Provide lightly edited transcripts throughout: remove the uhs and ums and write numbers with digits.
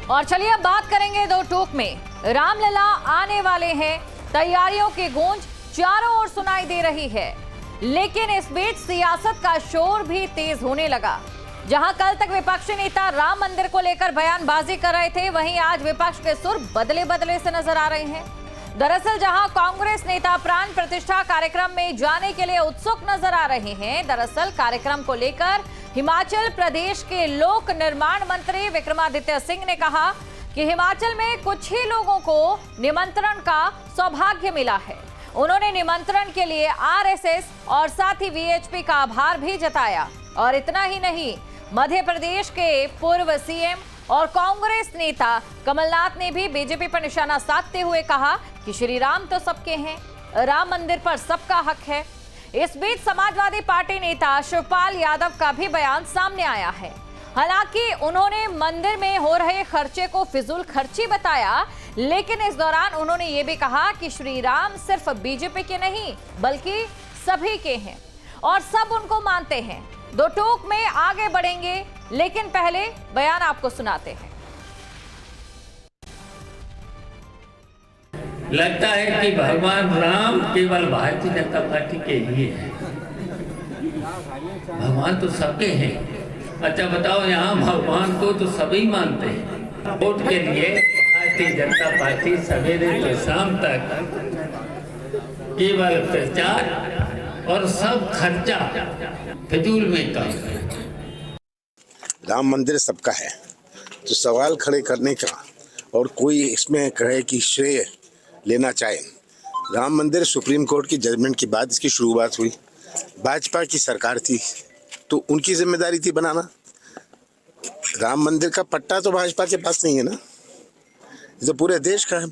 और चलिए अब बात करेंगे दो टूक में। रामलला आने वाले हैं, तैयारियों की गूंज चारों ओर सुनाई दे रही है, लेकिन इस बीच सियासत का शोर भी तेज होने लगा। जहां कल तक विपक्षी नेता राम मंदिर को लेकर बयानबाजी कर रहे थे, वहीं आज विपक्ष के सुर बदले बदले से नजर आ रहे हैं। दरअसल जहां कांग्रेस नेता प्राण प्रतिष्ठा कार्यक्रम में जाने के लिए उत्सुक नजर आ रहे हैं, दरअसल कार्यक्रम को लेकर हिमाचल प्रदेश के लोक निर्माण मंत्री विक्रमादित्य सिंह ने कहा कि हिमाचल में कुछ ही लोगों को निमंत्रण का सौभाग्य मिला है। उन्होंने निमंत्रण के लिए आरएसएस और साथ ही वीएचपी का आभार भी जताया। और इतना ही नहीं, मध्य प्रदेश के पूर्व सीएम और कांग्रेस नेता कमलनाथ ने भी बीजेपी पर निशाना साधते हुए कहा कि श्री राम तो सबके हैं, राम मंदिर पर सबका हक है। इस बीच समाजवादी पार्टी नेता शिवपाल यादव का भी बयान सामने आया है। हालांकि उन्होंने मंदिर में हो रहे खर्चे को फिजूल खर्ची बताया, लेकिन इस दौरान उन्होंने ये भी कहा कि श्री राम सिर्फ बीजेपी के नहीं बल्कि सभी के हैं और सब उनको मानते हैं। दो टूक में आगे बढ़ेंगे, लेकिन पहले बयान आपको सुनाते हैं। लगता है कि भगवान राम केवल भारतीय जनता पार्टी के लिए है। भगवान तो सबके हैं। अच्छा बताओ, यहाँ भगवान को तो सभी मानते हैं। वोट के लिए भारतीय जनता पार्टी सवेरे से शाम तक केवल प्रचार और सब खर्चा फिजूल में कर। राम मंदिर सबका है, तो सवाल खड़े करने का और कोई इसमें कहे कि श्रेय लेना चाहे। राम मंदिर सुप्रीम कोर्ट की जजमेंट के बाद इसकी शुरुआत हुई। भाजपा की सरकार थी तो उनकी जिम्मेदारी थी बनाना। राम मंदिर का पट्टा तो भाजपा के पास नहीं है ना, ये तो पूरे देश का है।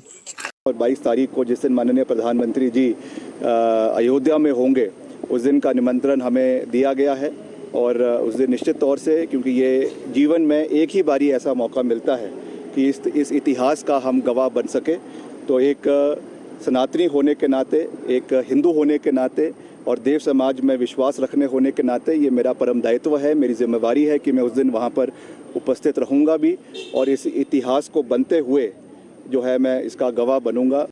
और 22 तारीख को जिस दिन माननीय प्रधानमंत्री जी अयोध्या में होंगे, उस दिन का निमंत्रण हमें दिया गया है। और उस दिन निश्चित तौर से, क्योंकि ये जीवन में एक ही बारी ऐसा मौका मिलता है कि इस इतिहास का हम गवाह बन सके, तो एक सनातनी होने के नाते, एक हिंदू होने के नाते और देव समाज में विश्वास रखने होने के नाते ये मेरा परम दायित्व है, मेरी जिम्मेवारी है कि मैं उस दिन वहाँ पर उपस्थित रहूँगा भी और इस इतिहास को बनते हुए जो है मैं इसका गवाह बनूंगा।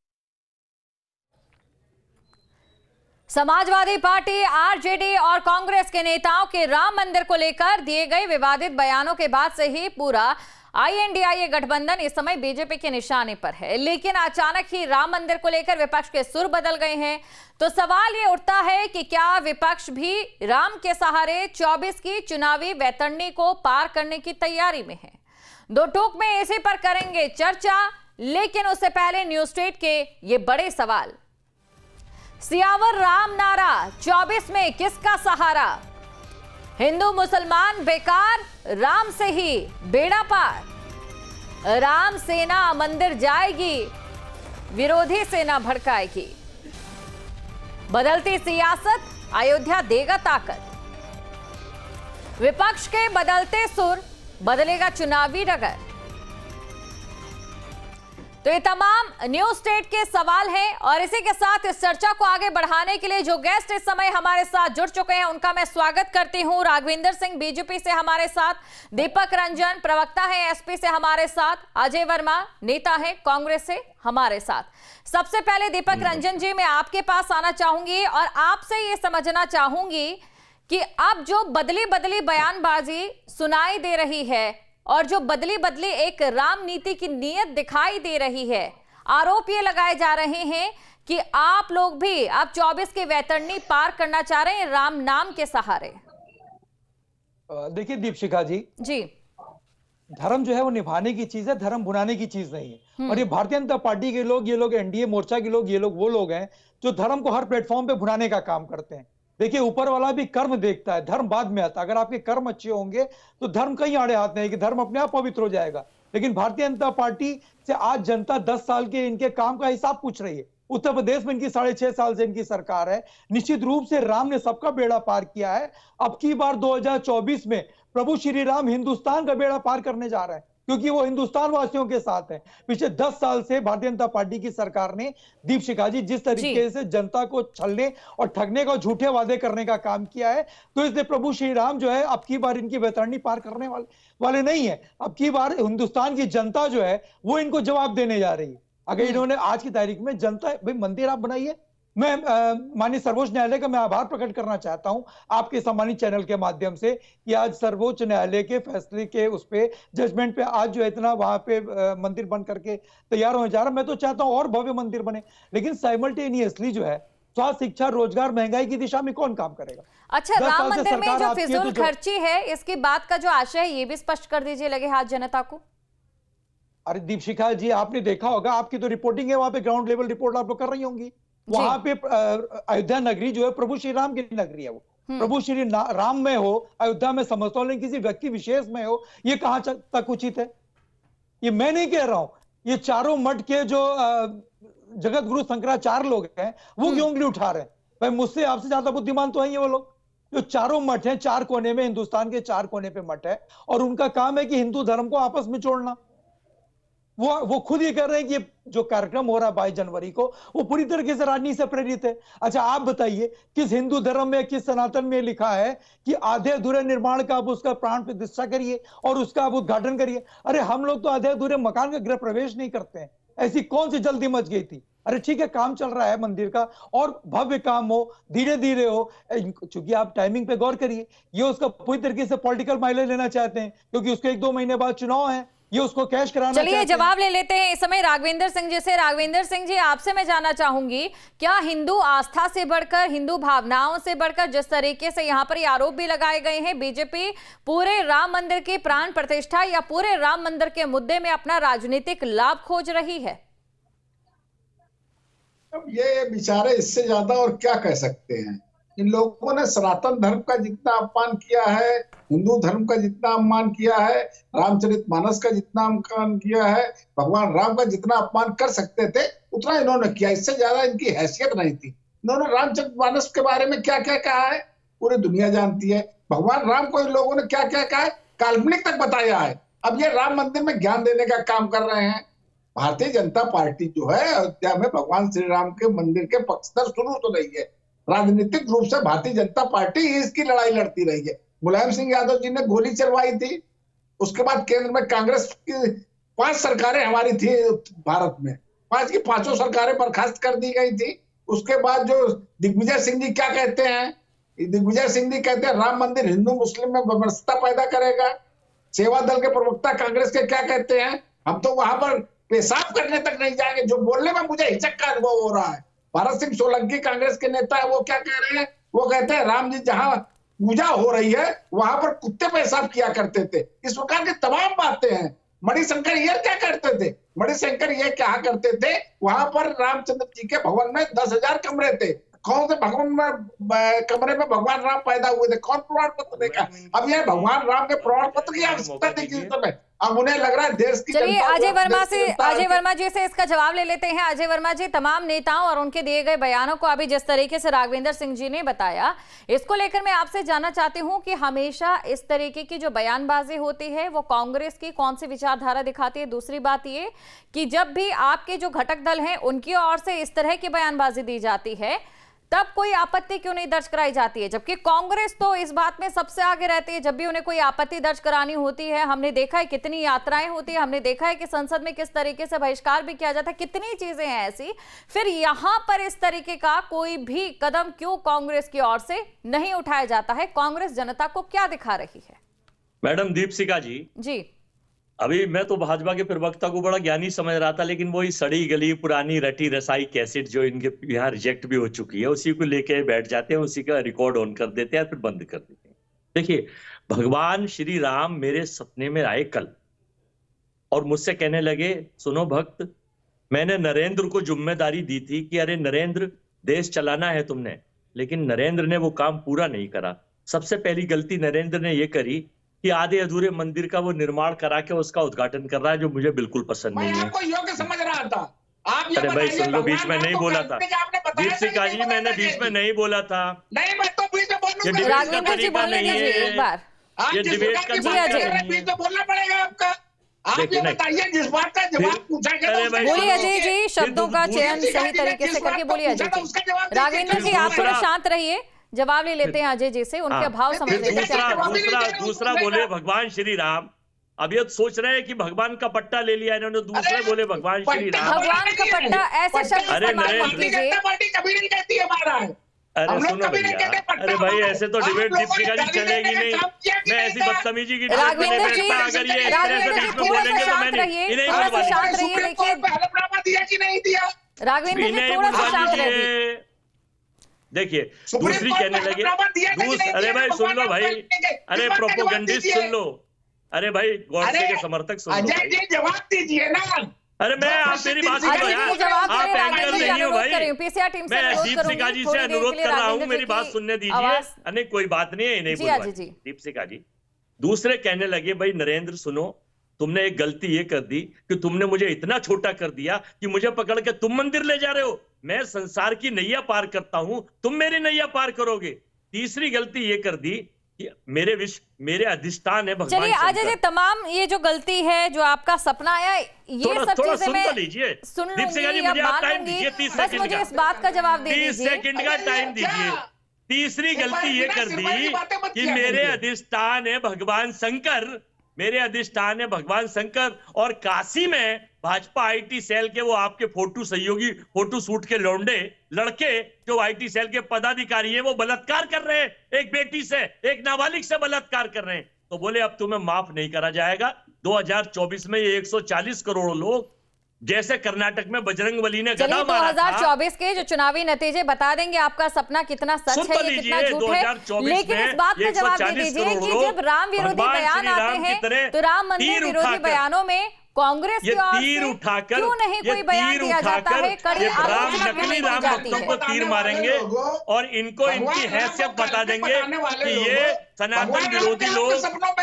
समाजवादी पार्टी, आरजेडी और कांग्रेस के नेताओं के राम मंदिर को लेकर दिए गए विवादित बयानों के बाद से ही पूरा आईएनडीआईए गठबंधन इस समय बीजेपी के निशाने पर है। लेकिन अचानक ही राम मंदिर को लेकर विपक्ष के सुर बदल गए हैं, तो सवाल ये उठता है कि क्या विपक्ष भी राम के सहारे 24 की चुनावी वैतरणी को पार करने की तैयारी में है। दो टूक में इसी पर करेंगे चर्चा, लेकिन उससे पहले न्यूज स्टेट के ये बड़े सवाल। सियावर राम नारा, 24 में किसका सहारा? हिंदू मुसलमान बेकार, राम से ही बेड़ा पार। राम सेना मंदिर जाएगी, विरोधी सेना भड़काएगी। बदलती सियासत, अयोध्या देगा ताकत। विपक्ष के बदलते सुर, बदलेगा चुनावी डगर। तो ये तमाम न्यूज स्टेट के सवाल हैं और इसी के साथ इस चर्चा को आगे बढ़ाने के लिए जो गेस्ट इस समय हमारे साथ जुड़ चुके हैं उनका मैं स्वागत करती हूं। राघवेंद्र सिंह बीजेपी से हमारे साथ, दीपक रंजन प्रवक्ता है एसपी से हमारे साथ, अजय वर्मा नेता है कांग्रेस से हमारे साथ। सबसे पहले दीपक रंजन जी, मैं आपके पास आना चाहूंगी और आपसे ये समझना चाहूंगी कि अब जो बदली बदली बयानबाजी सुनाई दे रही है और जो बदली बदली एक राम नीति की नीयत दिखाई दे रही है, आरोप ये लगाए जा रहे हैं कि आप लोग भी आप 24 की वैतरणी पार करना चाह रहे हैं राम नाम के सहारे। देखिए दीपशिखा जी, धर्म जो है वो निभाने की चीज है, धर्म भुनाने की चीज नहीं है। और ये भारतीय जनता पार्टी के लोग, ये लोग एनडीए मोर्चा के लोग, ये लोग वो लोग हैं जो धर्म को हर प्लेटफॉर्म पे भुनाने का काम करते हैं। देखिए ऊपर वाला भी कर्म देखता है, धर्म बाद में आता है। अगर आपके कर्म अच्छे होंगे तो धर्म कहीं आड़े हाथ नहीं कि धर्म अपने आप पवित्र हो जाएगा। लेकिन भारतीय जनता पार्टी से आज जनता 10 साल के इनके काम का हिसाब पूछ रही है। उत्तर प्रदेश में इनकी 6.5 साल से इनकी सरकार है। निश्चित रूप से राम ने सबका बेड़ा पार किया है। अब की बार 2024 में प्रभु श्री राम हिंदुस्तान का बेड़ा पार करने जा रहे हैं। क्योंकि वो हिंदुस्तान वासियों के साथ है। पिछले 10 साल से भारतीय जनता पार्टी की सरकार ने दीपशिखा जी जिस तरीके से जनता को छलने और ठगने का झूठे वादे करने का काम किया है, तो इसलिए प्रभु श्री राम जो है अब की बार इनकी वैतरणी पार करने वाले नहीं है। अब की बार हिंदुस्तान की जनता जो है वो इनको जवाब देने जा रही है। अगर इन्होंने आज की तारीख में जनता, भाई मंदिर आप बनाइए, मैं माननीय सर्वोच्च न्यायालय का मैं आभार प्रकट करना चाहता हूं आपके सम्मानित चैनल के माध्यम से कि आज सर्वोच्च न्यायालय के फैसले के उस पे जजमेंट पे आज जो इतना वहां पे मंदिर बन करके तैयार होने जा रहा। मैं तो चाहता हूं और भव्य मंदिर बने, लेकिन साइमल्टेनियसली जो है स्वास्थ्य, शिक्षा, रोजगार, महंगाई की दिशा में कौन काम करेगा? अच्छा, राम मंदिर में जो फिजूल खर्ची है, इसकी बात का जो आशय है ये भी स्पष्ट कर दीजिए लगे हाथ जनता को। अरे दीपशिखा जी, आपने देखा होगा, आपकी तो रिपोर्टिंग है वहां पे, ग्राउंड लेवल रिपोर्ट आप लोग कर रही होंगी। वहां पे अयोध्या नगरी जो है प्रभु श्री राम की नगरी है, वो प्रभु श्री राम में हो, अयोध्या में समझता हूं, लेकिन किसी व्यक्ति विशेष में हो, ये कहां तक उचित है? ये मैं नहीं कह रहा हूं, ये चारों मठ के जो जगत गुरु शंकराचार्य लोग हैं वो क्यों उंगली उठा रहे हैं? भाई मुझसे आपसे ज्यादा बुद्धिमान तो है ये वो लोग। जो चारों मठ हैं, 4 कोने में, हिंदुस्तान के 4 कोने पे मठ है, और उनका काम है कि हिंदू धर्म को आपस में जोड़ना। वो खुद ही कर रहे हैं कि जो कार्यक्रम हो रहा है 22 जनवरी को, वो पूरी तरीके से राजनीति से प्रेरित है। अच्छा आप बताइए, किस हिंदू धर्म में, किस सनातन में लिखा है कि आधे अधूरे निर्माण का आप उसका प्राण प्रतिष्ठा करिए और उसका आप उद्घाटन करिए? अरे हम लोग तो आधे अधूरे मकान का गृह प्रवेश नहीं करते हैं। ऐसी कौन सी जल्दी मच गई थी? अरे ठीक है, काम चल रहा है मंदिर का, और भव्य काम हो, धीरे धीरे हो, क्योंकि आप टाइमिंग पे गौर करिए। ये उसका पूरी तरीके से पॉलिटिकल माइलेज लेना चाहते हैं, क्योंकि उसके 1-2 महीने बाद चुनाव है, ये उसको कैश कराना। चलिए जवाब ले लेते हैं इस समय राघवेंद्र सिंह जी से। राघवेंद्र सिंह जी, आपसे मैं जानना चाहूंगी, क्या हिंदू आस्था से बढ़कर, हिंदू भावनाओं से बढ़कर, जिस तरीके से यहाँ पर ये आरोप भी लगाए गए हैं, बीजेपी पूरे राम मंदिर की प्राण प्रतिष्ठा या पूरे राम मंदिर के मुद्दे में अपना राजनीतिक लाभ खोज रही है? अब ये बेचारे इससे ज्यादा और क्या कह सकते हैं। इन लोगों ने सनातन धर्म का जितना अपमान किया है, हिंदू धर्म का जितना अपमान किया है, रामचरितमानस का जितना अपमान किया है, भगवान राम का जितना अपमान कर सकते थे उतना इन्होंने किया। इससे ज्यादा इनकी हैसियत नहीं थी। इन्होंने रामचरितमानस के बारे में क्या क्या कहा है पूरी दुनिया जानती है। भगवान राम को इन लोगों ने क्या क्या कहा है, काल्पनिक तक बताया है। अब ये राम मंदिर में ज्ञान देने का काम कर रहे हैं। भारतीय जनता पार्टी जो है अयोध्या में भगवान श्री राम के मंदिर के पक्षधर शुरू तो नहीं है। राजनीतिक रूप से भारतीय जनता पार्टी इसकी लड़ाई लड़ती रही है। मुलायम सिंह यादव जी ने गोली चलवाई थी, उसके बाद केंद्र में कांग्रेस की 5 सरकारें हमारी थी भारत में, 5 की 5 सरकारें बर्खास्त कर दी गई थी। उसके बाद जो दिग्विजय सिंह जी क्या कहते हैं, दिग्विजय सिंह जी कहते हैं राम मंदिर हिंदू मुस्लिम में विमर्शता पैदा करेगा। सेवा दल के प्रवक्ता कांग्रेस के क्या कहते हैं, हम तो वहां पर पेशाब करने तक नहीं जाएंगे। जो बोलने में मुझे हिचक का अनुभव हो रहा है। भरत सिंह सोलंकी कांग्रेस के नेता है, वो क्या कह रहे हैं, वो कहते हैं राम जी जहां पूजा हो रही है वहां पर कुत्ते पेशाब किया करते थे। इस प्रकार की तमाम बातें हैं। मणिशंकर ये क्या करते थे, मणिशंकर ये क्या करते थे, वहां पर रामचंद्र जी के भवन में 10,000 कमरे थे। कौन से भवन में कमरे में भगवान राम पैदा हुए थे, कौन प्रमाण पत्र देगा? अब ये भगवान राम के प्रमाण पत्र की आवश्यकता थी किस समय? अब उन्हें लग रहा है देश की। चलिए अजय वर्मा जी से इसका जवाब ले लेते हैं। अजय वर्मा जी, तमाम नेताओं और उनके दिए गए बयानों को अभी जिस तरीके से राघवेंद्र सिंह जी ने बताया, इसको लेकर मैं आपसे जानना चाहती हूं कि हमेशा इस तरीके की जो बयानबाजी होती है वो कांग्रेस की कौन सी विचारधारा दिखाती है? दूसरी बात ये कि जब भी आपके जो घटक दल हैं उनकी ओर से इस तरह की बयानबाजी दी जाती है तब कोई आपत्ति क्यों नहीं दर्ज कराई जाती है, जबकि कांग्रेस तो इस बात में सबसे आगे रहती है। जब भी उन्हें कोई आपत्ति दर्ज करानी होती है, हमने देखा है कितनी यात्राएं होती है, हमने देखा है कि संसद में किस तरीके से बहिष्कार भी किया जाता है, कितनी चीजें हैं ऐसी। फिर यहां पर इस तरीके का कोई भी कदम क्यों कांग्रेस की ओर से नहीं उठाया जाता है? कांग्रेस जनता को क्या दिखा रही है? मैडम दीपशिखा जी, अभी मैं तो भाजपा के प्रवक्ता को बड़ा ज्ञानी समझ रहा था, लेकिन वही सड़ी गली पुरानी रटी रसाई कैसेट जो इनके यहाँ रिजेक्ट भी हो चुकी है उसी को लेके बैठ जाते हैं, उसी का रिकॉर्ड ऑन कर देते हैं फिर बंद कर देते हैं। देखिए, भगवान श्री राम मेरे सपने में आए कल और मुझसे कहने लगे, सुनो भक्त, मैंने नरेंद्र को जिम्मेदारी दी थी कि अरे नरेंद्र देश चलाना है तुमने, लेकिन नरेंद्र ने वो काम पूरा नहीं करा। सबसे पहली गलती नरेंद्र ने ये करी कि आधे अधूरे मंदिर का वो निर्माण करा के उसका उद्घाटन कर रहा है, जो मुझे बिल्कुल पसंद नहीं है। आपको योग्य समझ रहा था। आप अरे भाई सुन लो, बीच में नहीं बोला था दीपशिखा जी, मैंने बीच में नहीं बोला था। नहीं, मैं तो बीच में बोलूंगा। राघवेंद्र जी बोलने दीजिए एक बार। ये डिबेट का बीच में बोलना पड़ेगा आपका। आप ये बताइए जिस बात का जवाब पूछा गया था बोलिए अजय जी, शब्दों का चयन सही तरीके से करके बोलिए अजय जी। राघवेंद्र जी आप थोड़ा शांत रहिए, जवाब ले लेते हैं अजय जी से, उनके भाव समझ लेते हैं। दूसरा बोले भगवान श्री राम। अब ये सोच रहे हैं कि भगवान का पट्टा ले लिया इन्होंने, दूसरे बोले भगवान श्री राम। भगवान का पट्टा ऐसे शब्द इस्तेमाल मत कीजिए। कभी नहीं कहती है महाराज। अरे सुनो भैया, अरे भाई ऐसे तो डिबेट दीपिका जी चलेगी नहीं। मैं ऐसी बदतमीजी की डिबेट में नहीं बैठता। अगर ये इस तरह से बीच में बोलेंगे तो मैं इन्हें शांत रहिए। देखिए दिया कि नहीं दिया राघवेंद्र जी, थोड़ा सा शांत रहिए। देखिए दूसरी कहने लगे, अरे भाई सुन लो भाई, अरे प्रोपोगंडिस्ट सुन लो, अरे भाई गॉडसे के समर्थक सुन लो। अजय जी जवाब दीजिए ना। अरे मैं आप मेरी बात सुनो यार, आप एंकर नहीं हो भाई। मैं दीपशिखा जी से अनुरोध कर रहा हूँ, मेरी बात सुनने दीजिए। अरे कोई बात नहीं है, नहीं बोल दीपशिखा जी। दूसरे कहने लगे भाई नरेंद्र सुनो, तुमने एक गलती ये कर दी कि तुमने मुझे इतना छोटा कर दिया कि मुझे पकड़ के तुम मंदिर ले जा रहे हो। मैं संसार की नैया पार करता हूं, तुम मेरी नैया पार करोगे। तीसरी गलती ये कर दी कि मेरे अधिष्ठान है भगवान। चलिए अजय जी, तमाम ये जो गलती है, जो आपका सपना आया, ये सब चीजें मैं सुन लूंगी, मान लूंगी, बस मुझे इस बात का जवाब दे दीजिए। 30 सेकंड का टाइम दीजिए। तीसरी गलती ये कर दी कि मेरे अधिष्ठान है भगवान शंकर, मेरे अधिष्ठान है भगवान शंकर, और काशी में भाजपा आईटी सेल के वो आपके फोटो सहयोगी, फोटो शूट के लौंडे लड़के जो आईटी सेल के पदाधिकारी है, वो बलात्कार कर रहे हैं एक बेटी से, एक नाबालिग से बलात्कार कर रहे हैं। तो बोले अब तुम्हें माफ नहीं करा जाएगा। 2024 में ये 140 करोड़ लोग, जैसे कर्नाटक में बजरंगबली ने गदा मारा था। 2024 के जो चुनावी नतीजे बता देंगे आपका सपना कितना सच है, ये कितना झूठ है। लेकिन इस बात का जवाब दे दीजिए कि जब राम विरोधी बयान आते हैं तो राम मंदिर विरोधी बयानों में कांग्रेस की ओर से क्यों नहीं कोई बयान दिया जाता है? कड़ी आलोचना क्यों नहीं की जाती है? को तीर मारेंगे और इनको इनकी हैसियत बता देंगे कि ये सनातन विरोधी लोग,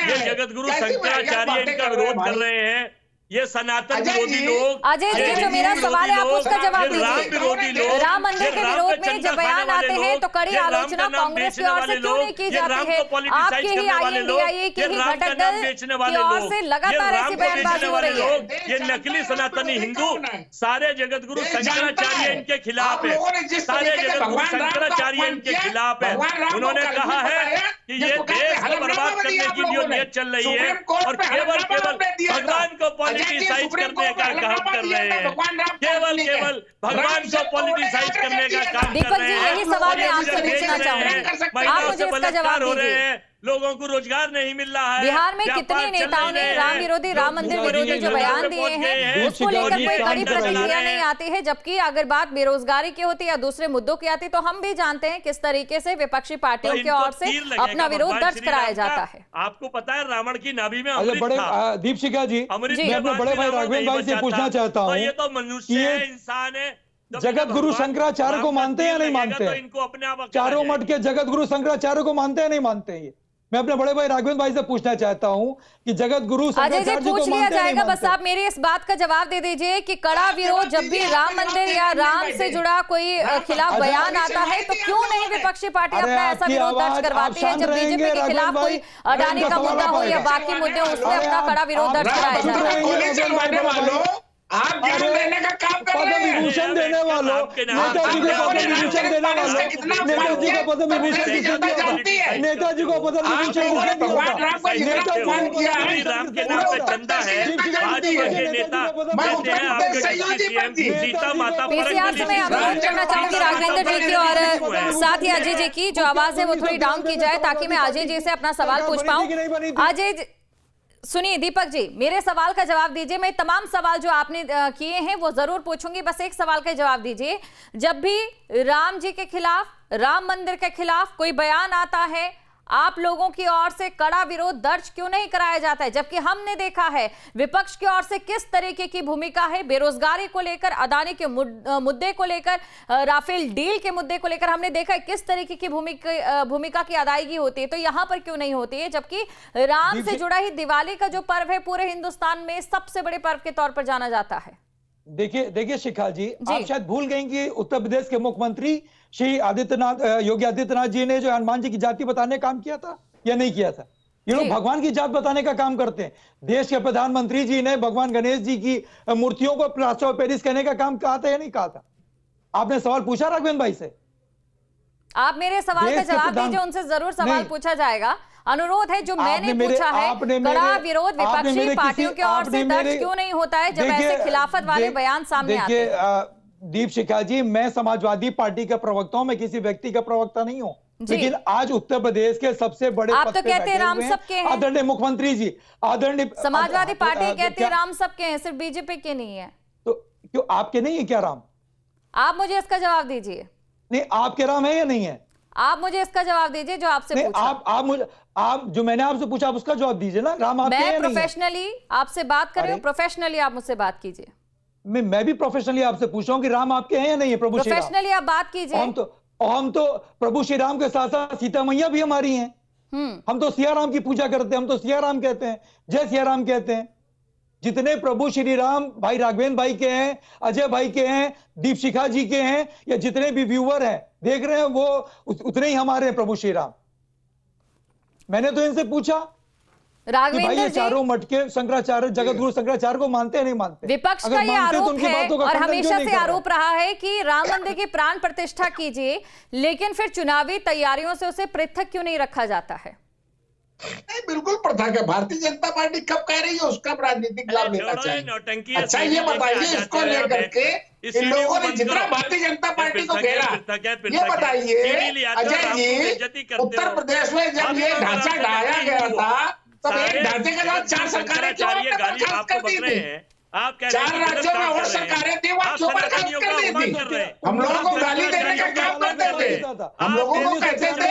ये जगत गुरु शंकराचार्य इनका विरोध कर रहे हैं, ये सनातन विरोधी लोग। अजय जी, जो मेरा सवाल है आप उसका जवाब दीजिए। राम मंदिर के विरोध में जब बयान आते हैं तो कड़ी आलोचना कांग्रेस की ओर से क्यों नहीं की जाती है? आपके ही आईएनडीआई के ही घटक दल की ओर से लगातार ऐसी बयानबाजी हो रही है। ये नकली सनातनी हिंदू सारे जगत गुरु शंकराचार्य इनके खिलाफ है, सारे जगत गुरु शंकराचार्य इनके खिलाफ है। उन्होंने कहा है कि ये देश को बर्बाद करने की जो नीयत चल रही है और केवल भगवान को पॉलिटिसाइज करने का काम कर रहे हैं, केवल भगवान को पॉलिटिसाइज करने का काम कर रहे हैं। यही सवाल मैं आपसे पूछना चाहूंगा, आप मुझे इसका जवाब दीजिए। लोगों को रोजगार नहीं मिल रहा है। बिहार में कितने नेताओं ने राम विरोधी, राम मंदिर विरोधी जो बयान दिए हैं उसको लेकर कोई कड़ी प्रतिक्रिया नहीं आती है, जबकि अगर बात बेरोजगारी की होती या दूसरे मुद्दों की आती तो हम भी जानते हैं किस तरीके से विपक्षी पार्टियों की ओर से अपना विरोध दर्ज कराया जाता है। आपको पता है रावण की नाभि में दीपशिखा जी, मैं अपने बड़े भाई राघवेंद्र भाई से पूछना चाहता हूँ, ये तो मनुष्य है, इंसान है। जगत गुरु शंकराचार्य को मानते हैं या नहीं मानते? इनको अपने आप चारों मठ के जगत गुरु शंकराचार्य को मानते हैं नहीं मानते हैं? मैं अपने बड़े भाई राघवेंद्र भाई से पूछना चाहता हूं कि जगत गुरु शंकराचार्य को पूछ लिया जाएगा, बस आप मेरी इस बात का जवाब दे दीजिए कि कड़ा विरोध जब भी राम मंदिर या राम से जुड़ा कोई खिलाफ बयान आता है तो क्यों नहीं विपक्षी पार्टी अपना ऐसा विरोध दर्ज करवाती है? जब बीजेपी के खिलाफ कोई अडानी का मुद्दा हो या बाकी मुद्दे, उसमें अपना कड़ा विरोध दर्ज कराया जाता है। आप ज्ञान देने का काम कर रहे हैं। पद्म विभूषण देने वालों, नेताजी को पद्म विभूषण देने वालों, नेताजी को पद्म विभूषण किसने दिया? नेताजी को पद्म विभूषण किसने दिया? भगवान राम को जितना मान किया है, राम के नाम पे चंदा है, भाजपा के नेता कहते हैं आपके सीएम सीता माता पर। पीसीआर से मैं अनुरोध करना चाहूंगी राघवेंद्र जी की और साथ ही अजय जी की जो आवाज है वो थोड़ी डाउन की जाए ताकि मैं अजय जी से अपना सवाल पूछ पाऊं। अजय सुनिए, दीपक जी मेरे सवाल का जवाब दीजिए। मैं तमाम सवाल जो आपने किए हैं वो जरूर पूछूंगी, बस एक सवाल का जवाब दीजिए। जब भी राम जी के खिलाफ, राम मंदिर के खिलाफ कोई बयान आता है, आप लोगों की ओर से कड़ा विरोध दर्ज क्यों नहीं कराया जाता है? जबकि हमने देखा है विपक्ष की ओर से किस तरीके की भूमिका है बेरोजगारी को लेकर, अदानी के मुद्दे को लेकर, राफेल डील के मुद्दे को लेकर हमने देखा है किस तरीके की भूमिका की अदायगी होती है, तो यहां पर क्यों नहीं होती है? जबकि राम से जुड़ा ही दिवाली का जो पर्व है पूरे हिंदुस्तान में सबसे बड़े पर्व के तौर पर जाना जाता है। देखिए शिखा जी, आप शायद भूल गए कि उत्तर प्रदेश के मुख्यमंत्री श्री योगी आदित्यनाथ जी ने जो हनुमान जी की जाति बताने का काम किया था या नहीं किया था? ये लोग भगवान की जात बताने का काम करते हैं। देश के प्रधानमंत्री जी ने भगवान गणेश जी की मूर्तियों को प्लास्टर ऑफ पेरिस कहने का काम कहा था या नहीं कहा था? आपने सवाल पूछा राघवेंद्र भाई से? आप मेरे सवाल का जवाब दीजिए, उनसे जरूर सवाल पूछा जाएगा। अनुरोध है जो मैंने पूछा है, कड़ा विरोध विपक्षी पार्टियों की ओर से दर्ज क्यों नहीं होता है जब ऐसे खिलाफत वाले बयान सामने आते हैं? दीपशिखा जी, मैं समाजवादी पार्टी का प्रवक्ता हूं, मैं किसी व्यक्ति का प्रवक्ता नहीं हूं, लेकिन आज उत्तर प्रदेश के सबसे बड़े आप तो कहते हैं राम सबके हैं, आदरणीय मुख्यमंत्री जी, आदरणीय समाजवादी पार्टी कहते हैं राम सबके हैं, सिर्फ बीजेपी के नहीं है। तो क्यों आपके नहीं है क्या राम? आप मुझे इसका जवाब दीजिए। नहीं, आपके राम है या नहीं है? आप मुझे इसका जवाब दीजिए जो आपसे पूछा। आप जो मैंने आपसे पूछा आप उसका जवाब दीजिए ना। राम आपके मैं प्रोफेशनली आपसे बात कर रही हूँ, प्रोफेशनली आप मुझसे बात कीजिए। मैं भी प्रोफेशनली आपसे पूछ रहा हूँ कि राम आपके हैं या नहीं है? प्रभु श्री राम, प्रोफेशनली आप बात कीजिए। हम तो प्रभु श्री राम के साथ साथ सीता मैया भी हमारी हैं। हम तो सिया राम की पूजा करते हैं, हम तो सिया राम कहते हैं, जय सिया राम कहते हैं। जितने प्रभु श्री राम भाई राघवेंद्र भाई के हैं, अजय भाई के हैं, दीपशिखा जी के हैं, या जितने भी व्यूअर हैं देख रहे हैं, वो उतने ही हमारे हैं प्रभु श्री राम। मैंने तो इनसे पूछा कि भाई ये चारों मठ के शंकराचार्य, जगत गुरु शंकराचार्य को मानते हैं नहीं मानते? विपक्ष का ये आरोप है और हमेशा से आरोप रहा है कि राम मंदिर की प्राण प्रतिष्ठा कीजिए, लेकिन फिर चुनावी तैयारियों से उसे पृथक क्यों नहीं रखा जाता है? नहीं, बिल्कुल पृथक है। भारतीय जनता पार्टी कब कह रही है उसका राजनीतिक लाभ लेना चाहिए? अच्छा ये बताइए, इसको लेकर के इन लोगों ने जितना भारतीय जनता पार्टी को घेरा, ये बताइए अजय जी, उत्तर प्रदेश में जब ये ढांचा ढाया गया था तब एक ढांचे के साथ 4 सरकारें क्यों बर्खास्त कर दी थी? 4 राज्यों में और सरकारें थी, वहां क्यों बर्खास्त कर दी थी? हम लोगों को गाली देने का काम करते थे, हम लोगों को कहते थे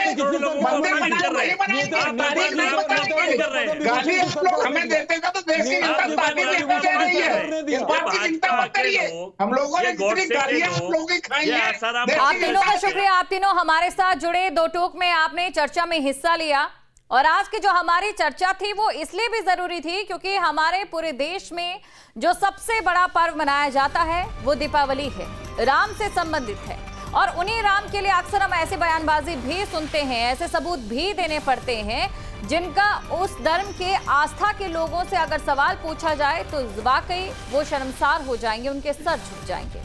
मंदिर बनाए नहीं बनाएंगे, तारीख नहीं बताएंगे। गाली आप लोग हमें देते थे तो देश की जनता पार्टी देखने जा रही है। इस बात की चिंता मत करिए, हम लोगों ने जितनी गालियां आप लोगों की खाई है। आप तीनों का शुक्रिया, आप तीनों हमारे साथ जुड़े। दो टोक में आपने चर्चा में हिस्सा लिया, और आज की जो हमारी चर्चा थी वो इसलिए भी जरूरी थी क्योंकि हमारे पूरे देश में जो सबसे बड़ा पर्व मनाया जाता है वो दीपावली है, राम से संबंधित है। और उन्हीं राम के लिए अक्सर हम ऐसे बयानबाजी भी सुनते हैं, ऐसे सबूत भी देने पड़ते हैं जिनका उस धर्म के आस्था के लोगों से अगर सवाल पूछा जाए तो वाकई वो शर्मसार हो जाएंगे, उनके सर झुक जाएंगे।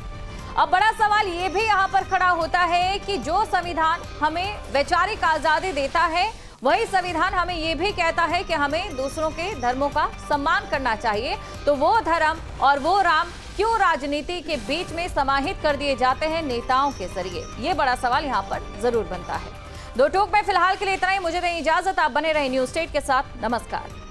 अब बड़ा सवाल ये भी यहाँ पर खड़ा होता है कि जो संविधान हमें वैचारिक आजादी देता है वही संविधान हमें ये भी कहता है कि हमें दूसरों के धर्मों का सम्मान करना चाहिए, तो वो धर्म और वो राम क्यों राजनीति के बीच में समाहित कर दिए जाते हैं नेताओं के जरिए? ये बड़ा सवाल यहाँ पर जरूर बनता है। दो टोक में फिलहाल के लिए इतना ही, मुझे दें इजाजत। आप बने रहे न्यूज़ स्टेट के साथ। नमस्कार।